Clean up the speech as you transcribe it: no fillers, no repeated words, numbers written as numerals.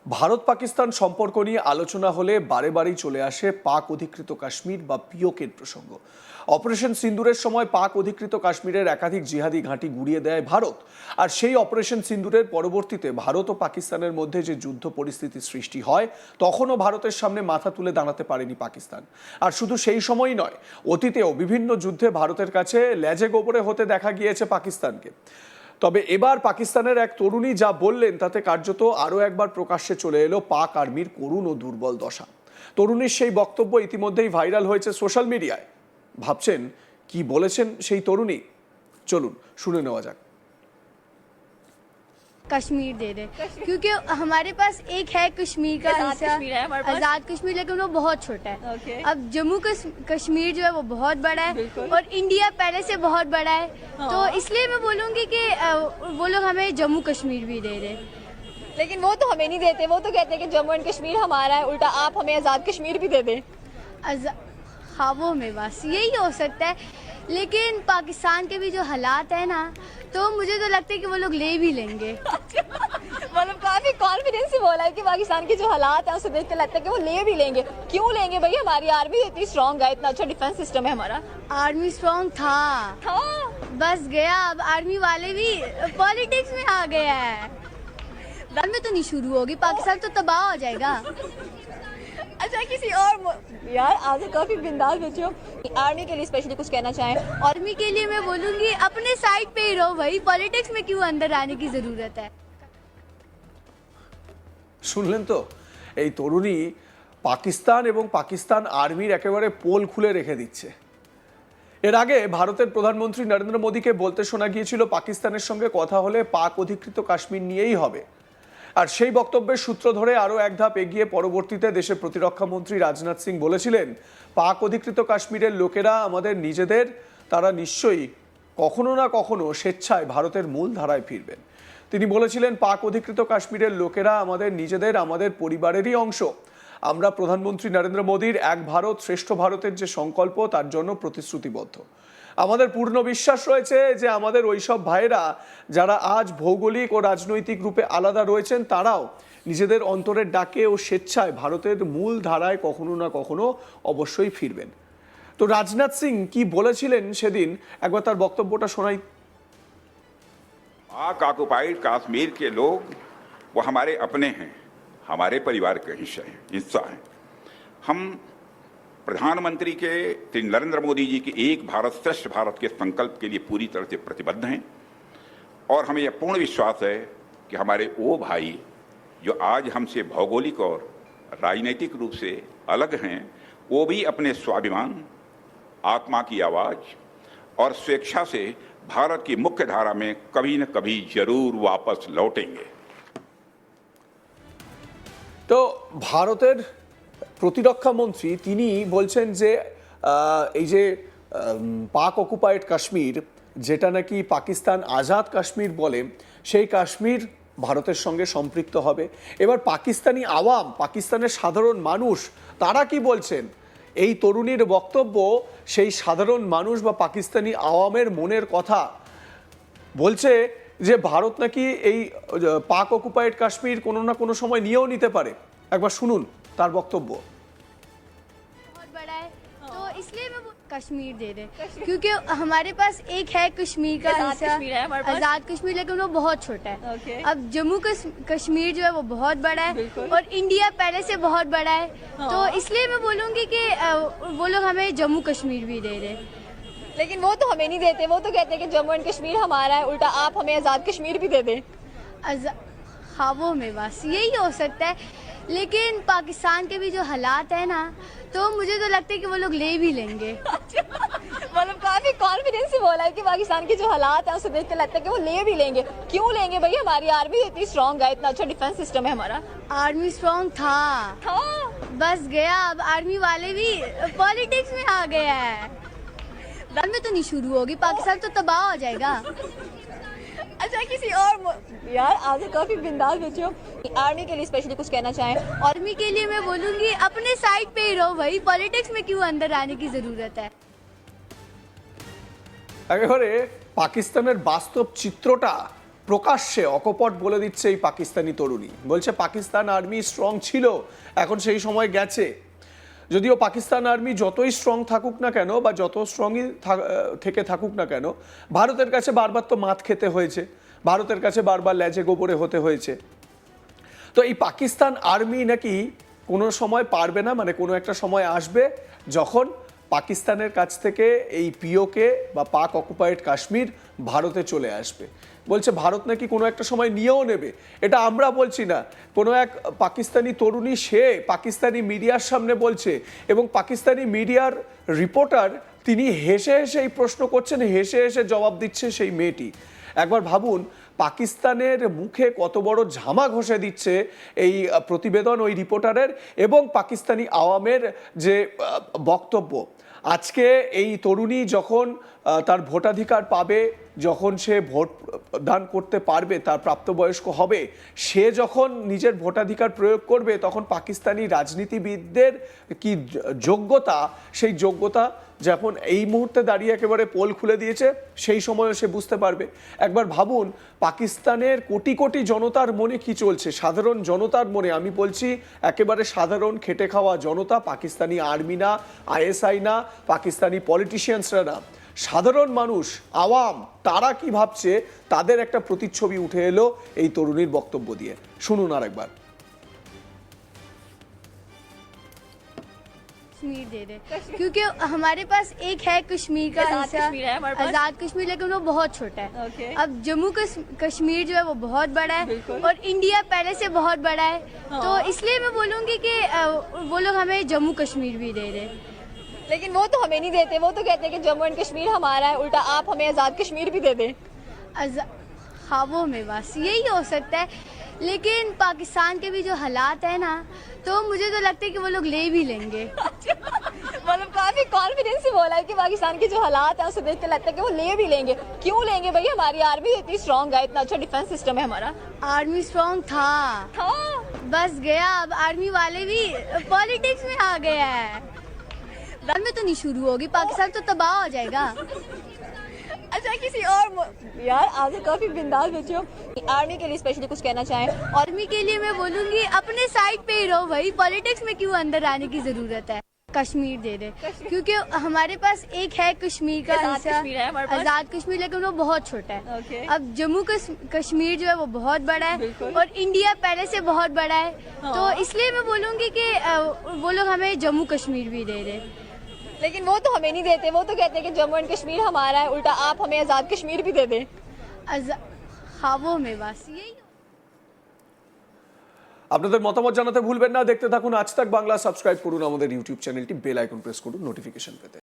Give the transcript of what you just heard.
ভারত পাকিস্তান সম্পর্ক নিয়ে আলোচনা হলে বারে বারেই চলে আসে পাক অধিকৃত কাশ্মীর বা পিওকের প্রসঙ্গ। অপারেশন সিন্দুরের সময় পাক অধিকৃত কাশ্মীরের একাধিক জিহাদি ঘাঁটি গুড়িয়ে দেয় ভারত। আর সেই অপারেশন সিন্দুরের পরবর্তীতে ভারত ও পাকিস্তানের মধ্যে যে যুদ্ধ পরিস্থিতি সৃষ্টি হয়, তখনও ভারতের সামনে মাথা তুলে দাঁড়াতে পারেনি পাকিস্তান। আর শুধু সেই সময়ই নয়, অতীতেও বিভিন্ন যুদ্ধে ভারতের কাছে লেজে গোবরে হতে দেখা গিয়েছে পাকিস্তানকে। তবে এবার পাকিস্তানের এক তরুণী যা বললেন তাতে কার্যত আরও একবার প্রকাশ্যে চলে এলো পাক আর্মির করুণ ও দুর্বল দশা। তরুণীর সেই বক্তব্য ইতিমধ্যেই ভাইরাল হয়েছে সোশ্যাল মিডিয়ায়। ভাবছেন কি বলেছেন সেই তরুণী? চলুন শুনে নেওয়া যাক। कश्मीर दे दे क्योंकि हमारे पास एक है कश्मीर का हिस्सा, आज़ाद कश्मीर, लेकिन वो बहुत छोटा है। अब जम्मू कश्मीर जो है वो बहुत बड़ा है और इंडिया पहले से बहुत बड़ा है। तो इसलिए मैं बोलूँगी कि वो लोग हमें जम्मू कश्मीर भी दे दे। लेकिन वो तो हमें नहीं देते, वो तो कहते हैं कि जम्मू एंड कश्मीर हमारा है, उल्टा आप हमें आज़ाद कश्मीर भी दे दें। ख्वाबों में बस यही हो सकता है, लेकिन पाकिस्तान के भी जो हालात है ना, तो मुझे तो लगता है कि वो लोग ले भी लेंगे। मतलब काफी कॉन्फिडेंस से बोला है कि पाकिस्तान के जो हालात हैं उसे देख के लगता है कि वो ले भी लेंगे। क्यों लेंगे भाई, हमारी आर्मी इतनी स्ट्रांग है, इतना अच्छा डिफेंस सिस्टम है हमारा। आर्मी स्ट्रॉन्ग था, बस गया। अब आर्मी वाले भी पॉलिटिक्स में आ गया है। बाद में तो नहीं शुरू होगी, पाकिस्तान तो तबाह हो जाएगा। अच्छा किसी और यार आगे काफी बिंदास बच्चों, आर्मी के लिए स्पेशली कुछ कहना चाहें? आर्मी के लिए मैं बोलूंगी अपने साइड पे ही रहो भाई, पॉलिटिक्स में क्यों अंदर आने की जरूरत है। শুনলেন তো, এই তরুণী পাকিস্তান এবং পাকিস্তান আর্মির একেবারে পোল খুলে রেখে দিচ্ছে। এর আগে ভারতের প্রধানমন্ত্রী নরেন্দ্র মোদীকে বলতে শোনা গিয়েছিল পাকিস্তানের সঙ্গে কথা হলে পাক অধিকৃত কাশ্মীর নিয়েই হবে। আর সেই বক্তব্যের সূত্র ধরে আরও এক ধাপ এগিয়ে পরবর্তীতে দেশের প্রতিরক্ষা মন্ত্রী রাজনাথ সিং বলেছিলেন, পাক অধিকৃত কাশ্মীরের লোকেরা আমাদের নিজেদের, তারা নিশ্চয়ই কখনো না কখনো স্বেচ্ছায় ভারতের মূল ধারায় ফিরবেন। তিনি বলেছিলেন, পাক অধিকৃত কাশ্মীরের লোকেরা আমাদের নিজেদের, আমাদের পরিবারেরই অংশ। আমরা প্রধানমন্ত্রী নরেন্দ্র মোদীর এক ভারত শ্রেষ্ঠ ভারতের যে সংকল্প, তার জন্য প্রতিশ্রুতিবদ্ধ। আমাদের পূর্ণ বিশ্বাস রয়েছে যে আমাদের ওইসব ভাইয়েরা যারা আজ ভৌগোলিক ও রাজনৈতিক রূপে আলাদা রয়েছেন, তারাও নিজেদের অন্তরের ডাকে ও স্বেচ্ছায় ভারতের মূল ধারায় কখনো না কখনো অবশ্যই ফিরবেন। তো রাজনাথ সিং কি বলেছিলেন সেদিন, একবার তার বক্তব্যটা শোনাই। पाक ऑक्युपाइड कश्मीर के लोग वो हमारे अपने हैं, हमारे परिवार का हिस्सा हैं। हम प्रधानमंत्री के श्री नरेंद्र मोदी जी के एक भारत श्रेष्ठ भारत के संकल्प के लिए पूरी तरह से प्रतिबद्ध हैं और हमें यह पूर्ण विश्वास है कि हमारे वो भाई जो आज हमसे भौगोलिक और राजनीतिक रूप से अलग हैं, वो भी अपने स्वाभिमान, आत्मा की आवाज़ और स्वेच्छा से भारत की मुख्य धारा में कभी न कभी जरूर वापस लौटेंगे। তো ভারতের প্রতিরক্ষা মন্ত্রী তিনি বলছেন যে এই যে পাক অকুপাইড কাশ্মীর, যেটা নাকি পাকিস্তান আজাদ কাশ্মীর বলে, সেই কাশ্মীর ভারতের সঙ্গে সম্পৃক্ত হবে। এবার পাকিস্তানি আওয়াম, পাকিস্তানের সাধারণ মানুষ, তারা কি বলছেন? এই তরুণীর বক্তব্য সেই সাধারণ মানুষ বা পাকিস্তানি আওয়ামের মনের কথা। বলছে যে ভারত নাকি এই পাক অকুপাইড কাশ্মীর কোনো না কোনো সময় নিয়েও নিতে পারে। একবার শুনুন তার বক্তব্য। बहुत बड़ा है, तो इसलिए मैं कश्मीर दे दे क्योंकि हमारे पास एक है कश्मीर का हिस्सा, आज़ाद कश्मीर, लेकिन वो बहुत छोटा है। अब जम्मू कश्मीर जो है वो बहुत बड़ा है और इंडिया पहले से बहुत बड़ा है। तो इसलिए मैं बोलूँगी कि वो लोग हमें जम्मू कश्मीर भी दे दे। लेकिन वो तो हमें नहीं देते, वो तो कहते हैं कि जम्मू एंड कश्मीर हमारा है, उल्टा आप हमें आज़ाद कश्मीर भी दे दें। ख्वाबों में बस यही हो सकता है, लेकिन पाकिस्तान के भी जो हालात है ना, तो मुझे तो लगता है कि वो लोग ले भी लेंगे। मतलब काफी कॉन्फिडेंस से बोला है कि पाकिस्तान के जो हालात हैं उसे देख के लगता है कि वो ले भी लेंगे। क्यों लेंगे भाई, हमारी आर्मी इतनी स्ट्रांग है, इतना अच्छा डिफेंस सिस्टम है हमारा। आर्मी स्ट्रॉन्ग था, बस गया। अब आर्मी वाले भी पॉलिटिक्स में आ गया है। बाद में तो नहीं शुरू होगी, पाकिस्तान तो तबाह हो जाएगा। अच्छा किसी और यार आगे काफी बिंदास बच्चों, आर्मी के लिए स्पेशली कुछ कहना चाहें? आर्मी के लिए मैं बोलूंगी अपने साइड पे ही रहो भाई, पॉलिटिक्स में क्यों अंदर आने की जरूरत है। একেবারে পাকিস্তানের বাস্তব চিত্রটা প্রকাশ্যে অকপট বলে দিচ্ছে এই পাকিস্তানি তরুণী, বলছে পাকিস্তান আর্মি স্ট্রং ছিল, এখন সেই সময় গেছে। যদিও পাকিস্তান আর্মি যতই স্ট্রং থাকুক না কেন বা যত স্ট্রংই থেকে থাকুক না কেন, ভারতের কাছে বারবার তো মাত খেতে হয়েছে, ভারতের কাছে বারবার ল্যাজে গোবরে হতে হয়েছে। তো এই পাকিস্তান আর্মি নাকি কোনো সময় পারবে না, মানে কোনো একটা সময় আসবে যখন পাকিস্তানের কাছ থেকে এই পিওকে বা পাক অকুপাইড কাশ্মীর ভারতে চলে আসবে। বলছে ভারত নাকি কোনো একটা সময় নিয়েও নেবে। এটা আমরা বলছি না, কোনো এক পাকিস্তানি তরুণী সে পাকিস্তানি মিডিয়ার সামনে বলছে, এবং পাকিস্তানি মিডিয়ার রিপোর্টার তিনি হেসে হেসে এই প্রশ্ন করছেন, হেসে হেসে জবাব দিচ্ছে সেই মেয়েটি। একবার ভাবুন পাকিস্তানের মুখে কত বড় ঝামা ঘষে দিচ্ছে এই প্রতিবেদন ওই রিপোর্টারের এবং পাকিস্তানি আওয়ামের যে বক্তব্য। আজকে এই তরুণী যখন তার ভোটাধিকার পাবে, যখন সে ভোট দান করতে পারবে, তার প্রাপ্তবয়স্ক হবে, সে যখন নিজের ভোটাধিকার প্রয়োগ করবে, তখন পাকিস্তানি রাজনীতিবিদদের কি যোগ্যতা, সেই যোগ্যতা যখন এই মুহূর্তে দাঁড়িয়ে একেবারে পোল খুলে দিয়েছে, সেই সময়ও সে বুঝতে পারবে। একবার ভাবুন পাকিস্তানের কোটি কোটি জনতার মনে কি চলছে, সাধারণ জনতার মনে। আমি বলছি একেবারে সাধারণ খেটে খাওয়া জনতা, পাকিস্তানি আর্মি না, আইএসআই না, পাকিস্তানি পলিটিশিয়ানসরা না, সাধারণ মানুষ, আওয়াম, তারা কি ভাবছে, তাদের একটা প্রতিচ্ছবি উঠে এলো এই তরুণীর বক্তব্য দিয়ে। শুনুন আর একবার। कश्मीर दे दे, क्योंकि हमारे पास एक है कश्मीर का आज़ाद हिस्सा, कश्मीर है हमारे पास। आजाद कश्मीर, लेकिन वो बहुत छोटा है। Okay. अब जम्मू कश्मीर जो है वो बहुत बड़ा है, बिल्कुल। और इंडिया पहले से बहुत बड़ा है। तो इसलिए मैं बोलूँगी कि वो लोग हमें जम्मू कश्मीर भी दे दे। लेकिन वो तो हमें नहीं देते, वो तो कहते हैं कि जम्मू एंड कश्मीर हमारा है, उल्टा आप हमें आज़ाद कश्मीर भी दे दें। ख्वाबों में बस यही हो सकता है, लेकिन पाकिस्तान के भी जो हालात है ना, तो मुझे तो लगता है कि वो लोग ले भी लेंगे। मतलब काफी कॉन्फिडेंस से बोला है कि पाकिस्तान के जो हालात है उसे देख के लगता है कि वो ले भी लेंगे। क्यों लेंगे भाई, हमारी आर्मी इतनी स्ट्रांग है, इतना अच्छा डिफेंस सिस्टम है हमारा। आर्मी स्ट्रॉन्ग था, हाँ बस गया। अब आर्मी वाले भी पॉलिटिक्स में आ गया है। बाद में तो नहीं शुरू होगी, पाकिस्तान तो तबाह हो जाएगा। अच्छा किसी और यार आज काफी बिंदास बच्चों, आर्मी के लिए स्पेशली कुछ कहना चाहें? और आर्मी के लिए मैं बोलूंगी अपने साइड पे ही रहो भाई, पॉलिटिक्स में क्यों अंदर आने की जरूरत है। कश्मीर दे दे, क्योंकि हमारे पास एक है कश्मीर का आज़ाद हिस्सा, कश्मीर है हमारे पास। आजाद कश्मीर, लेकिन वो बहुत छोटा है। Okay. अब जम्मू कश्मीर जो है वो बहुत बड़ा है, बिल्कुल। और इंडिया पहले से बहुत बड़ा है। तो इसलिए मैं बोलूंगी कि वो लोग हमें जम्मू कश्मीर भी दे दे। लेकिन वो तो हमें नहीं देते, वो तो कहते हैं कि जम्मू एंड कश्मीर हमारा है, उल्टा आप हमें आज़ाद कश्मीर भी दे दें। ख्वाबों में बस यही। আপনাদের মতামত জানাতে ভুলবেন না। দেখতে থাকুন আজ তাক বাংলা, সাবস্ক্রাইব করুন আমাদের ইউটিউব চ্যানেলটি, বেল আইকন প্রেস করুন নোটিফিকেশন পেতে।